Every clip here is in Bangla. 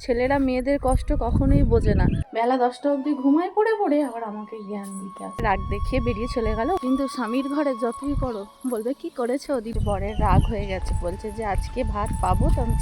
ছেলেরা মেয়েদের কষ্ট কখনোই বোঝে না। বেলা 10টা অবধি ঘুমায় পড়ে পড়ে আবার আমাকে জ্ঞান দিতে আসে। রাগ দেখিয়ে বেরিয়ে চলে গেল, কিন্তু স্বামীর ঘরে যতই করো বলবে কি করেছে, ওদিন বরের রাগ হয়ে গেছে, বলছে যে আজকে ভাত পাবো তো আমি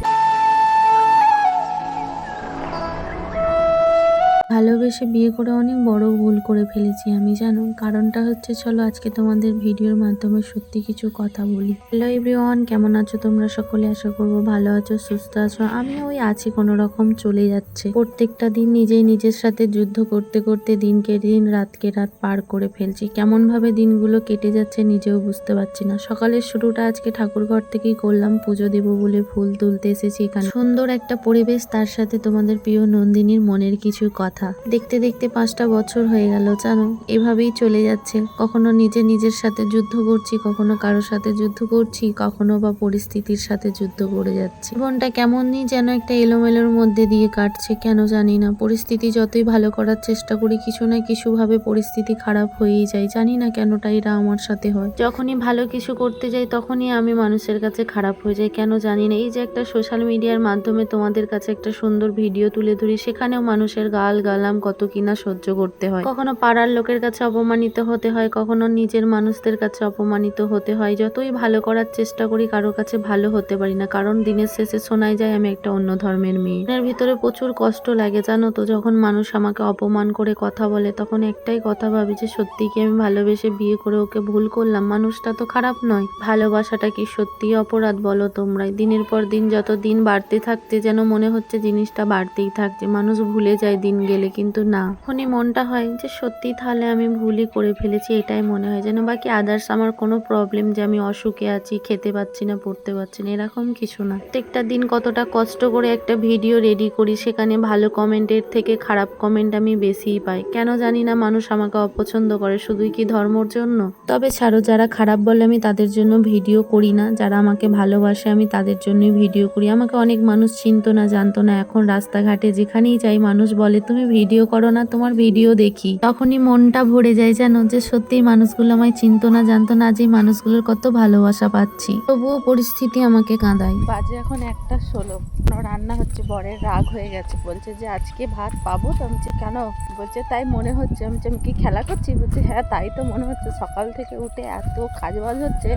ভালোবেসে বিয়ে করে অনেক বড় ভুল করে ফেলেছি আমি, জানো। কারণটা হচ্ছে, চলো আজকে তোমাদের ভিডিওর মাধ্যমে সত্যি কিছু কথা বলি। হ্যালো এভরিওয়ান, কেমন আছো তোমরা সকলে? আশা করবো ভালো আছো, সুস্থ আছো। আমি ওই আছি, কোনো রকম চলে যাচ্ছে। প্রত্যেকটা দিন নিজেই নিজের সাথে যুদ্ধ করতে করতে দিনকে দিন রাতকে রাত পার করে ফেলছি। কেমন ভাবে দিনগুলো কেটে যাচ্ছে নিজেও বুঝতে পারছি না। সকালের শুরুটা আজকে ঠাকুর ঘর থেকেই করলাম, পুজো দেব বলে ফুল তুলতে এসেছি এখানে। সুন্দর একটা পরিবেশ, তার সাথে তোমাদের প্রিয় নন্দিনীর মনের কিছু কথা। দেখতে দেখতে 5টা বছর হয়ে গেল, জানো। এভাবেই চলে যাচ্ছে। কখনো নিজের সাথে যুদ্ধ করছি, কখনো কারোর সাথে যুদ্ধ করছি, কখনো বা পরিস্থিতির সাথে যুদ্ধ করে যাচ্ছি। জীবনটা কেমনই যেন একটা এলোমেলোর মধ্যে দিয়ে কাটছে, কেন জানি না। পরিস্থিতি যতই ভালো করার চেষ্টা করি, কিছু না কিছু ভাবে পরিস্থিতি খারাপ হয়েই যায়। জানি না কেনটা এটা আমার সাথে হয়। যখনই ভালো কিছু করতে যাই তখনই আমি মানুষের কাছে খারাপ হয়ে যাই, কেন জানি না। এই যে একটা সোশ্যাল মিডিয়ার মাধ্যমে তোমাদের কাছে একটা সুন্দর ভিডিও তুলে ধরি, সেখানেও মানুষের গালাম কত কিনা সহ্য করতে হয়। কখনো পাড়ার লোকের কাছে অপমানিত হতে হয়, কখনো নিজের মানুষদের কাছে অপমানিত হতে হয়। যতই ভালো করার চেষ্টা করি, কারোর কাছে ভালো হতে পারি না, কারণ দিনের শেষে শোনাই যায় আমি একটা অন্য ধর্মের মেয়ে। এর ভিতরে প্রচুর কষ্ট লাগে, জানো তো। যখন মানুষ আমাকে অপমান করে কথা বলে, তখন একটাই কথা ভাবি যে সত্যি কি আমি ভালোবেসে বিয়ে করে ওকে ভুল করলাম? মানুষটা তো খারাপ নয়। ভালোবাসাটা কি সত্যিই অপরাধ, বলো তোমরাই? দিনের পর দিন যত দিন বাড়তে থাকছে, যেন মনে হচ্ছে জিনিসটা বাড়তেই থাকছে। মানুষ ভুলে যায় দিন গেলে, কিন্তু না। এখনই মনটা হয় যে সত্যি তাহলে আমি ভুলই করে ফেলেছি, এটাই মনে হয় যেন। বাকি আদার্স আমার কোনো প্রবলেম যে আমি অসুখে আছি, খেতে পাচ্ছি না, পড়তে পারছি না, এরকম কিছু না। প্রত্যেকটা দিন কতটা কষ্ট করে একটা ভিডিও রেডি করি, সেখানে ভালো কমেন্টের থেকে খারাপ কমেন্ট আমি বেশিই পাই। কেন জানি না মানুষ আমাকে অপছন্দ করে, শুধুই কি ধর্মর জন্য? তবে ছাড়ো, যারা খারাপ বলে আমি তাদের জন্য ভিডিও করি না। যারা আমাকে ভালোবাসে আমি তাদের জন্যই ভিডিও করি। আমাকে অনেক মানুষ চিনতো না, জানতো না। এখন রাস্তাঘাটে যেখানেই যাই মানুষ বলে তুমি ভিডিও করো না, তোমার ভিডিও দেখি। তখনই মনটা ভরে যায়, জানো, যে সত্যিই মানুষগুলো আমায় চিনতো না, জানতো না, যে মানুষগুলোর কত ভালোবাসা পাচ্ছি। তবুও পরিস্থিতি আমাকে কাঁদায়। বাজে এখন 1টা 16, রান্না হচ্ছে, বরের রাগ হয়ে গেছে, বলছে যে আজকে ভাত পাবো তো আমি কেন, বলছে তাই মনে হচ্ছে। আমি কি খেলা করছি? বলছে হ্যাঁ তাই তো মনে হচ্ছে। সকাল থেকে উঠে এত কাজবাজ হচ্ছে,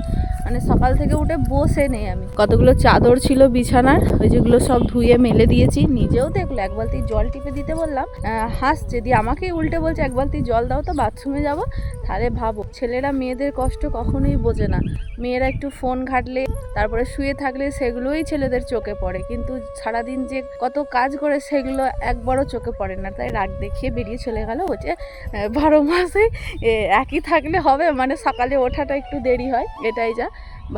মানে সকাল থেকে উঠে বসে নেই আমি। কতগুলো চাদর ছিল বিছানার, ওই যেগুলো সব ধুয়ে মেলে দিয়েছি। নিজেও দেখলো, এক বালতি জল টিপে দিতে বললাম, হাসছে, দিয়ে আমাকেই উল্টে বলছে এক বালতি জল দাও তো, বাথরুমে যাবো। তাহলে ভাবো, ছেলেরা মেয়েদের কষ্ট কখনোই বোঝে না। মেয়েরা একটু ফোন ঘাটলে, তারপরে শুয়ে থাকলে সেগুলোই ছেলেদের চোখে পড়ে, কিন্তু সারাদিন যে কত কাজ করে সেগুলো একবারও চোখে পড়ে না। তাই রাগ দেখিয়ে বেরিয়ে চলে গেল। বলছে 12 মাসে একই থাকলে হবে, মানে সকালে ওঠাটা একটু দেরি হয়, এটাই যা।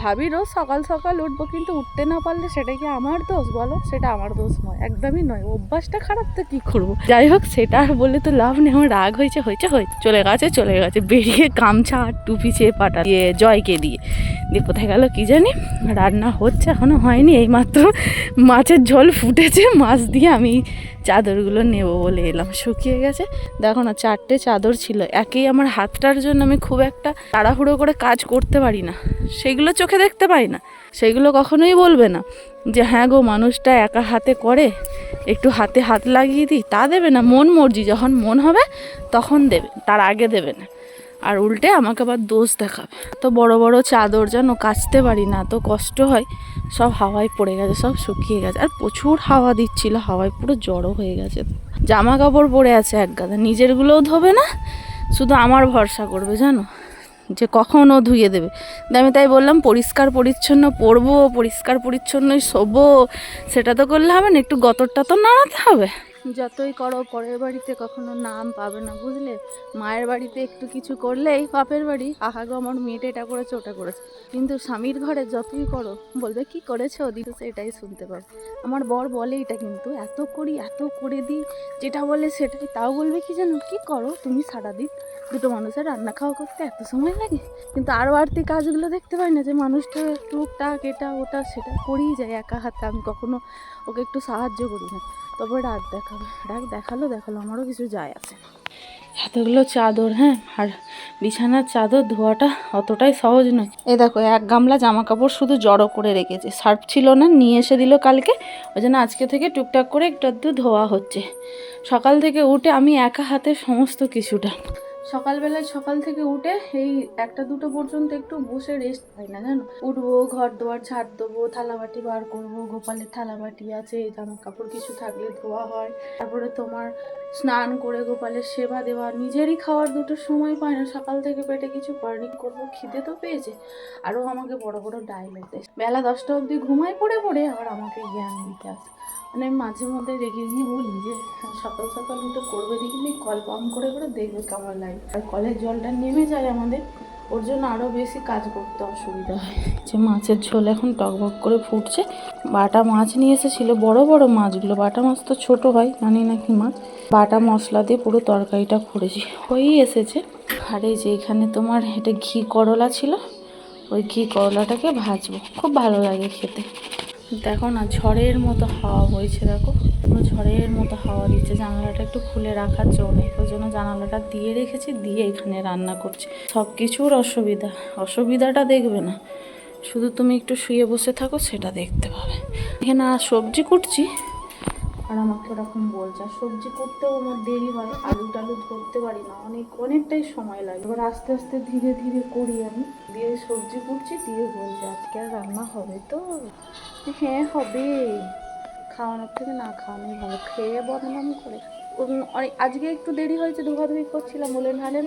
ভাবি রোজ সকাল সকাল উঠবো, কিন্তু উঠতে না পারলে সেটা কি আমার দোষ বলো? সেটা আমার দোষ নয়, একদমই নয়। অভ্যাসটা খারাপ তো কি করবো। যাই হোক, সেটা আর বলে তো লাভ নেই। আমার রাগ হয়েছে চলে গেছে বেরিয়ে গামছা আর টুপি চেয়ে পাঠা দিয়ে জয়কে দিয়ে কোথায় গেল কি জানি। রান্না হচ্ছে, এখনো হয়নি, এইমাত্র মাছের ঝোল ফুটেছে। মাছ দিয়ে আমি চাদরগুলো নেব বলে এলাম, শুকিয়ে গেছে। দেখো না, 4টে চাদর ছিল। একেই আমার হাতটার জন্য আমি খুব একটা তাড়াহুড়ো করে কাজ করতে পারি না, সেগুলো চোখে দেখতে পাই না। সেগুলো কখনোই বলবে না যে হ্যাঁ গো মানুষটা একা হাতে করে, একটু হাতে হাত লাগিয়ে দিই, তা দেবে না। মন মর্জি, যখন মন হবে তখন দেবে, তার আগে দেবে না। আর উল্টে আমাকে আবার দোষ দেখাবে। তো বড় বড় চাদর জানো কাচতে পারি না, তো কষ্ট হয়। সব হাওয়ায় পড়ে গেছে, সব শুকিয়ে গেছে। আর প্রচুর হাওয়া দিচ্ছিল, হাওয়ায় পুরো জড়ো হয়ে গেছে। জামা কাপড় পরে আছে এক গাদা, নিজেরগুলোও ধোবে না, শুধু আমার ভরসা করবে, জানো, যে কখন ও ধুয়ে দেবে। আমি তাই বললাম পরিষ্কার পরিচ্ছন্ন পরবো, পরিষ্কার পরিচ্ছন্নই শোবো, সেটা তো করলে হবে না, একটু গতরটা তো নাড়াতে হবে। যতই করো পরের বাড়িতে কখনো নাম পাবে না, বুঝলে। মায়ের বাড়িতে একটু কিছু করলেই বাপের বাড়ি আহাগো আমার মেয়েটা এটা করেছে ওটা করেছে, কিন্তু স্বামীর ঘরে যতই করো বলবে কি করেছে ওদিকে, সেটাই শুনতে পাবে। আমার বর বলে এটা, কিন্তু এত করি এত করে দিই, যেটা বলে সেটাই। তাও বলবে কি জানো, কি করো তুমি সারাদিন, দুটো মানুষের রান্না খাওয়া করতে এত সময় লাগে? কিন্তু আরও বাড়তি কাজগুলো দেখতে পাই না, যে মানুষটা টুকটাক এটা ওটা সেটা করেই যায় একা হাতে। আমি কখনো ওকে একটু সাহায্য করি না। তবে রাগ দেখালো, আমারও কিছু যায় আসে না। এতগুলো চাদর, হ্যাঁ, আর বিছানার চাদর ধোয়াটা অতটাই সহজ নয়। এই দেখো, এক গামলা জামা কাপড় শুধু জড়ো করে রেখেছে, সার্ফ ছিল না, নিয়ে এসে দিল কালকে, ওই জন্য আজকে থেকে টুকটাক করে একটু আধটু ধোয়া হচ্ছে। সকাল থেকে উঠে আমি একা হাতে সমস্ত কিছুটা, সকাল থেকে উঠে এই 1-2 পর্যন্ত একটু বসে রেস্ট পাই না, জানো। উঠবো, ঘর দুয়ার ঝাড় দেবো, থালাবাটি বার করবো, গোপালের থালাবাটি আছে, জামা কাপড় কিছু থাকলে ধোয়া হয়, তারপরে তোমার স্নান করে গোপালের সেবা দেওয়া, নিজেরই খাওয়ার দুটো সময় পায় না, সকাল থেকে পেটে কিছু বার্নিং করবো, খিদে তো পেয়েছে। আরও আমাকে বড় বড় ডায়লগ দেয়, বেলা 10টা অবধি ঘুমায় পড়ে আবার আমাকে জ্ঞান দিতে আসে। মানে আমি মাঝে মধ্যে রেখে গিয়ে বলি যে সকাল সকাল উঠে করবে, দেখিনি কল পাম্প করে দেখবে কেমন লাগে। আর কলের জলটা নেমে যায় আমাদের, ওর জন্য আরও বেশি কাজ করতে অসুবিধা হয়। যে মাছের ঝোল এখন টকবক করে ফুটছে, বাটা মাছ নিয়ে এসেছিল, বড় বড় মাছগুলো, বাটা মাছ তো ছোট হয়, জানি না কি মাছ, বাটা মশলা দিয়ে পুরো তরকারিটা করেছি, হয়েই এসেছে। আর এই যে এখানে তোমার এটা ঘি করলা ছিল, ওই ঘি করলাটাকে ভাজবো, খুব ভালো লাগে খেতে। দেখো না, ঝড়ের মতো হাওয়া বইছে, দেখো পুরো ঝড়ের মতো হাওয়া দিচ্ছে। জানালাটা একটু খুলে রাখার জন্য, ওই জন্য জানালাটা দিয়ে রেখেছি, দিয়ে এখানে রান্না করছি। সব কিছুর অসুবিধাটা দেখবে না, শুধু তুমি একটু শুয়ে বসে থাকো, সেটা দেখতে পাবে। এখানে সবজি কুটছি, আর আমাকে ওরকম বলছে, আর সবজি করতেও আমার দেরি হয়, আলু টালু ধরতে পারি না, অনেকটাই সময় লাগে। এবার আস্তে আস্তে ধীরে ধীরে করি আমি, দিয়ে সবজি কুটছি, দিয়ে বলছে আজকে আর রান্না হবে তো? হ্যাঁ হবে, খাওয়ানোর থেকে না খাওয়ানোই ভালো, খেয়ে বদনাম করে। আজকে একটু দেরি হয়েছে, ধোয়াধুয়ি করছিলাম বলে, নাহলে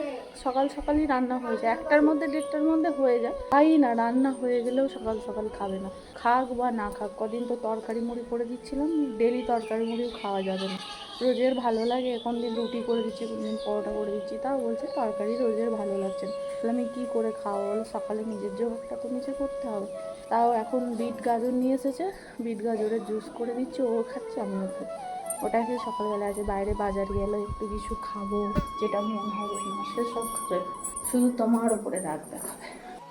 সকালই রান্না হয়ে যায়, 1টার মধ্যে 1:30টার মধ্যে হয়ে যায়। তাই না, রান্না হয়ে গেলেও সকাল খাবে না, খাক বা না খাক। কদিন তো তরকারি মুড়ি করে দিচ্ছিলাম, ডেলি তরকারি মুড়িও খাওয়া যাবে না, রোজের ভালো লাগে। এখন দিন রুটি করে দিচ্ছি, কোনদিন পরোটা করে দিচ্ছি, তাও বলছে তরকারি রোজের ভালো লাগছে না। তাহলে আমি কী করে খাওয়া বলো, সকালে নিজের জোগাড়টা তো নিজে করতে হবে। তাও এখন বিট গাজর নিয়ে এসেছে, বিট গাজরের জুস করে দিচ্ছি, ও খাচ্ছে, আমিও খাই। ওটাকে সকালবেলা আছে, বাইরে বাজার গেলে একটু কিছু খাবো, যেটা মন হবে না সেসব খাবে, শুধু তোমার ওপরে রাগ দেখাবে।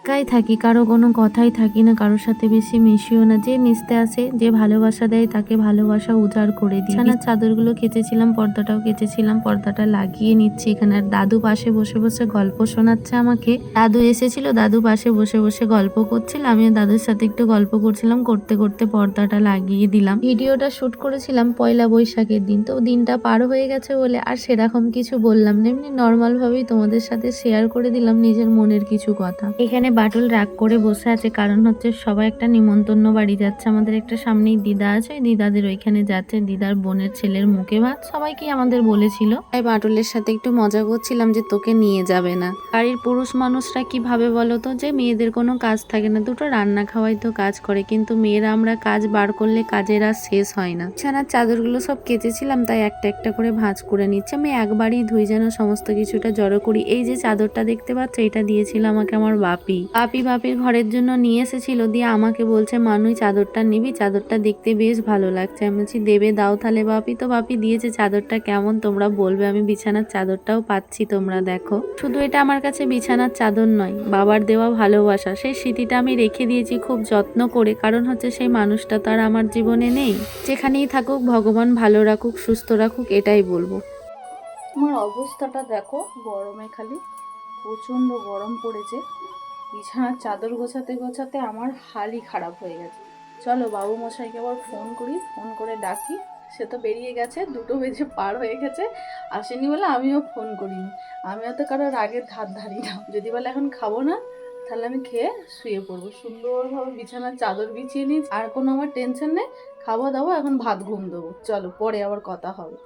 একাই থাকি, কারো কোনো কথাই থাকি না, কারোর সাথে বেশি মিশিও না। যে মিশতে আসে, যে ভালোবাসা দেয়, তাকে ভালোবাসা উজাড় করে দিই। বিছানার চাদরগুলো কেচেছিলাম, পর্দাটাও কেচেছিলাম, পর্দাটা লাগিয়ে নিচ্ছি। এখানে আর দাদু পাশে বসে বসে গল্প শোনাচ্ছে আমাকে। দাদু এসেছিল, দাদু পাশে বসে বসে গল্প করছিল, আমিও দাদুর সাথে একটু গল্প করছিলাম, করতে করতে পর্দাটা লাগিয়ে দিলাম। ভিডিওটা শুট করেছিলাম পয়লা বৈশাখের দিন, তো দিনটা পার হয়ে গেছে বলে আর সেরকম কিছু বললাম না, এমনি নর্মাল ভাবেই তোমাদের সাথে শেয়ার করে দিলাম নিজের মনের কিছু কথা। এখানে বাটুল রাগ করে বসে আছে, কারণ হচ্ছে সবাই একটা নিমন্ত্রণ বাড়ি যাচ্ছে। আমাদের একটা সামনেই দিদা আছে, দিদাদের ওইখানে যাচ্ছে, দিদার বোনের ছেলের মুখে ভাত, সবাইকে আমাদের বলেছিল। তাই বাটুলের সাথে একটু মজা করছিলাম যে তোকে নিয়ে যাবে না। বাড়ির পুরুষ মানুষরা কি ভাবে বলো তো, যে মেয়েদের কোনো কাজ থাকে না, দুটো রান্না খাওয়াই তো কাজ করে, কিন্তু মেয়েরা আমরা কাজ বার করলে কাজের আর শেষ হয় না। বিছানার চাদরগুলো সব কেচেছিলাম, তাই একটা একটা করে ভাঁজ করে নিচ্ছে। আমি একবারই ধুই, যেন সমস্ত কিছুটা জড়ো করি। এই যে চাদরটা দেখতে পাচ্ছ, এটা দিয়েছিল আমাকে আমার বাপির ঘরের জন্য নিয়ে এসেছিল, দিয়ে আমাকে বলছে মানুই চাদরটা নিবি, চাদরটা দেখতে বেশ ভালো লাগছে। আমি বলছি দেবে, দাও তাহলে বাপি। তো বাপি দিয়েছে, চাদরটা কেমন তোমরা বলবে। আমি বিছানার চাদরটাও পাচ্ছি, তোমরা দেখো। শুধু এটা আমার কাছে বিছানার চাদর নয়, বাবার দেওয়া ভালোবাসা, সেই স্মৃতিটা আমি রেখে দিয়েছি খুব যত্ন করে, কারণ হচ্ছে সেই মানুষটা তো আর আমার জীবনে নেই। যেখানেই থাকুক ভগবান ভালো রাখুক, সুস্থ রাখুক, এটাই বলবো। আমার অবস্থাটা দেখো, গরমে খালি প্রচণ্ড গরম পড়েছে, বিছানার চাদর গোছাতে আমার হালই খারাপ হয়ে গেছে। চলো বাবু মশাইকে আবার ফোন করে ডাকি, সে তো বেরিয়ে গেছে, 2টো বেজে পার হয়ে গেছে, আসেনি বলে আমিও ফোন করিনি। আমিও তো কারোর রাগের ধার ধারি না, যদি বলে এখন খাবো না, তাহলে আমি খেয়ে শুয়ে পড়বো, সুন্দরভাবে বিছানার চাদর বিছিয়ে নিই, আর কোনো আমার টেনশন নেই, খাবো দাবো, এখন ভাত ঘুম দেবো। চলো পরে আবার কথা হবে।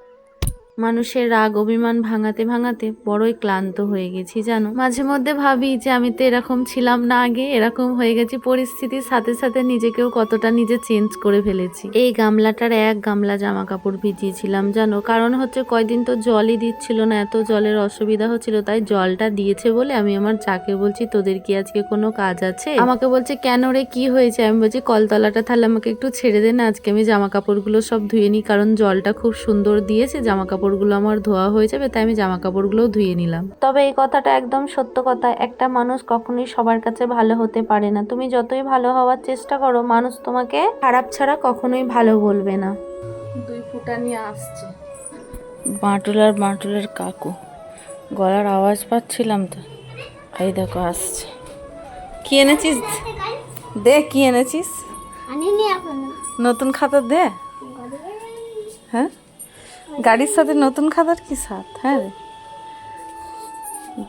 মানুষের রাগ অভিমান ভাঙাতে ভাঙাতে বড়ই ক্লান্ত হয়ে গেছি, জানো। মাঝে মধ্যে ভাবি যে আমি তো এরকম ছিলাম না আগে, এরকম হয়ে গেছি, পরিস্থিতির সাথে সাথে নিজেকেও কতটা নিজে চেঞ্জ করে ফেলেছি। এই গামলাটার 1 গামলা জামা কাপড় ভিজিয়েছিলাম, জানো, কারণ হচ্ছে কয়দিন তো জলই দিচ্ছিল না, এত জলের অসুবিধা হচ্ছিল, তাই জলটা দিয়েছে বলে আমি আমার যাকে বলছি তোদের কি আজকে কোনো কাজ আছে, আমাকে বলছে কেন রে কি হয়েছে, আমি বলছি কলতলাটা তাহলে আমাকে একটু ছেড়ে দে না, আজকে আমি জামা কাপড়গুলো সব ধুয়ে নিই, কারণ জলটা খুব সুন্দর দিয়েছে, জামা কাপড়গুলো আমার ধোয়া হয়ে যাবে, তাই আমি জামা কাপড়গুলোও ধুয়ে নিলাম। তবে এই কথাটা একদম সত্য কথা, একটা মানুষ কখনোই সবার কাছে ভালো হতে পারে না। তুমি যতই ভালো হওয়ার চেষ্টা করো, মানুষ তোমাকে খারাপ ছাড়া কখনোই ভালো বলবে না। 2 ফুটা নিয়ে আসছে বাঁটুল আর বাঁটুলের কাকু, গলার আওয়াজ পাচ্ছিলাম তো। এই দেখো আসছে। কি এনেছিস? দে, কি এনেছিস? নতুন খাতা দে। হ্যাঁ, গাড়ির সাথে নতুন খাতার কি সাথ? হ্যাঁ রে,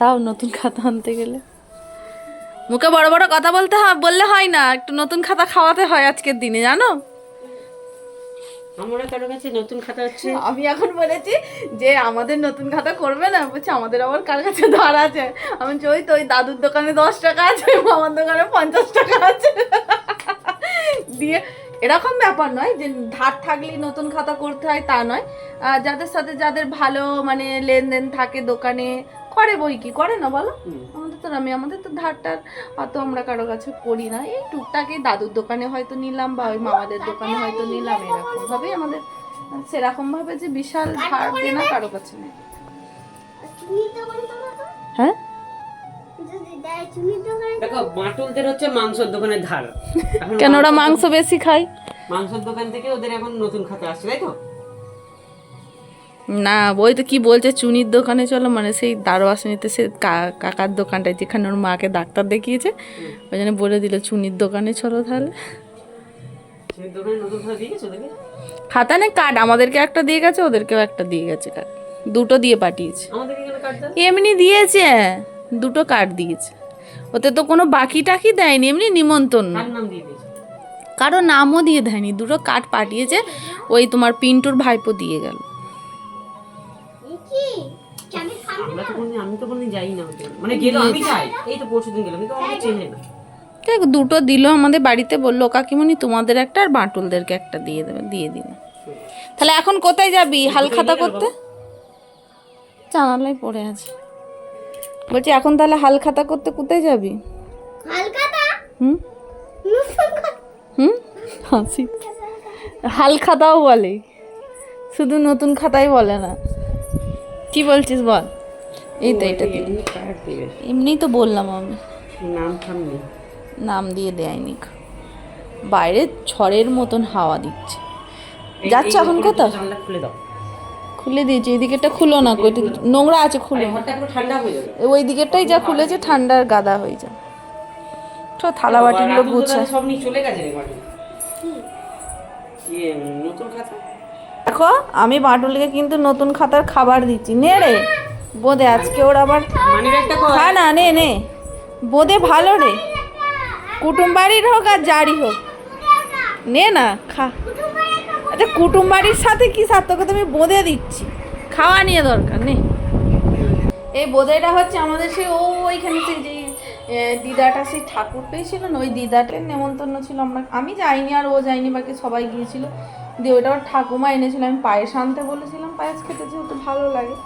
দাও নতুন খাতা আনতে গেলে মুখে বড় বড় কথা বললে হয় না, একটু নতুন খাতা খাওয়াতে হয় আজকের দিনে, জানো? আমরা কারো কাছে নতুন খাতা হচ্ছে, আমি এখন বলেছি যে আমাদের নতুন খাতা করবে না, বলছে আমাদের আবার কার কাছে ধার আছে। আমি বলছি ওই তো ওই দাদুর দোকানে 10 টাকা আছে, মামার দোকানে 50 টাকা আছে। দিয়ে এরকম ব্যাপার নয় যে ধার থাকলেই নতুন খাতা করতে হয়, তা নয়। যাদের সাথে যাদের ভালো মানে লেনদেন থাকে দোকানে করে, বই কি করে না বলো? আমাদের তো ধারটার অত আমরা কারো কাছে করি না। এই টুকটাকে দাদুর দোকানে হয়তো নিলাম বা ওই মামাদের দোকানে হয়তো নিলাম, এরকম ভাবেই আমাদের। সেরকম ভাবে যে বিশাল ধার দেনা কারো কাছে নেই। হ্যাঁ, দেখো মাটুলদের হচ্ছে মাংসের দোকানের ধার। এখন কেন ওরা মাংস বেশি খায়? মাংসের দোকান থেকে ওদের এখন নতুন খাতা আসছে, তাই তো? না, ওই তো কি বলছে চুনির দোকানে চলো, মানে সেই দারোয়াশনিতে সে কাকার দোকানটায় যেখানে ওর মাকে ডাক্তার দেখিয়েছে, ওই জন্য বলে দিল চুনির দোকানে চলো তাহলে। সেই দোকানে নতুন খাতা দিয়ে গেছে ওদেরকে? খাতা নেই, কার্ড আমাদেরকে একটা দিয়ে গেছে, ওদেরকেও একটা দিয়ে গেছে কার্ড। দুটো দিয়ে পাঠিয়েছে। আমাদেরকে কেন কার্ড দেন? এমনি দিয়েছে, দুটো কার্ড দিয়েছে। ওতে তো কোনো বাকি টাকি দেয়নি, এমনি নিমন্ত্রণ। কার নাম দিয়ে দিয়েছে? কারো নামও দিয়ে দেয়নি, দুটো কার্ড পাঠিয়েছে। ওই তোমার পিন্টুর ভাইপো দিয়ে গেল। আমি তো কোনদিন যাই না ওদের, মানে গেলো আমি যাই, এই তো পরশুদিন গেলাম, কিন্তু আমাকে চেনে না। দেখ, দুটো দিল আমাদের বাড়িতে, বললো কাকিমণি তোমাদের একটা আর বাটুলদেরকে একটা দিয়ে দেবে, দিয়ে দিন। তাহলে এখন কোথায় যাবি হাল খাতা করতে? জানালাই পড়ে আছে। বলছি এখন তাহলে হাল খাতা করতে কোথায় যাবি? হুম হুম, হাসি। হাল খাতাও বলে, শুধু নতুন খাতাই বলে না। কি বলছিস বল? এই তো এটা দিয়ে, এমনি কার্ড দিবে, এমনি তো বললাম আমি। নাম ঠাম নেই। নাম দিয়ে দেয়নি। বাইরে ঝড়ের মতন হাওয়া দিচ্ছে। যাচ্ছে এখন কোথাও? জানলা খুলে দাও। খুলে দিয়েছি, এই দিকেরটা খুলো না, কইটা নোংরা আছে, খুলো। ঘরটা পুরো ঠান্ডা হয়ে যাবে। ওই দিকেরটাই যা খুলেছে ঠান্ডার গাদা হয়ে যায়। তো থালা বাটিগুলো গুছা। সব নিয়ে চলে গেছে রে বাড়ি। নতুন খাতা দেখো, আমি বাটুলকে কিন্তু নতুন খাতার খাবার দিচ্ছি। নে রে বোদে, আজকে ওর আবার মানিব্যাগটা খা না, নে নে বোদে, ভালো রে, কুটুম বাড়ির হোক আর যারই হোক, নে না খা। আচ্ছা, কুটুম বাড়ির সাথে কি সাথে, তোকে তো আমি বোঁদে দিচ্ছি, খাওয়া নিয়ে দরকার নেই। এই বোঁদেটা হচ্ছে আমাদের সেই ওইখানে সেই যে দিদাটা সেই ঠাকুর পেয়েছিল না, ওই দিদাটার নেমন্তন্ন ছিল। আমি যাইনি আর ও যাইনি, বাকি সবাই গিয়েছিল। দিয়ে ওইটা ওর ঠাকুমা এনেছিল, আমি পায়েস আনতে বলেছিলাম, পায়েস খেতে যেহেতু ভালো লাগে,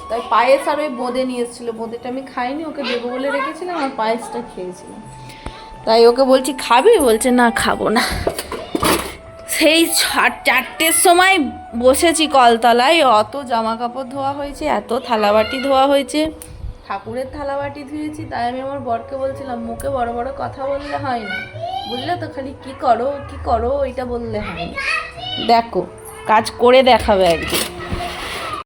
তাই পায়েস আর ওই বোঁদে নিয়ে এসেছিলো। বোঁদেটা আমি খাইনি, ওকে দেবো বলে রেখেছিলাম, আর পায়েসটা খেয়েছিলাম। তাই ওকে বলছি খাবি, বলছে না খাবো না। সেই 4টের সময় বসেছি কলতলায়, অত জামা কাপড় ধোয়া হয়েছে, এত থালাবাটি ধোয়া হয়েছে, ঠাকুরের থালাবাটি ধুয়েছি। তাই আমি আমার বরকে বলছিলাম মুখে বড় বড় কথা বললে হয় না, বুঝলে তো, খালি কি করো কি করো এটা বললে হয় না। দেখো কাজ করে দেখাবে একদিন।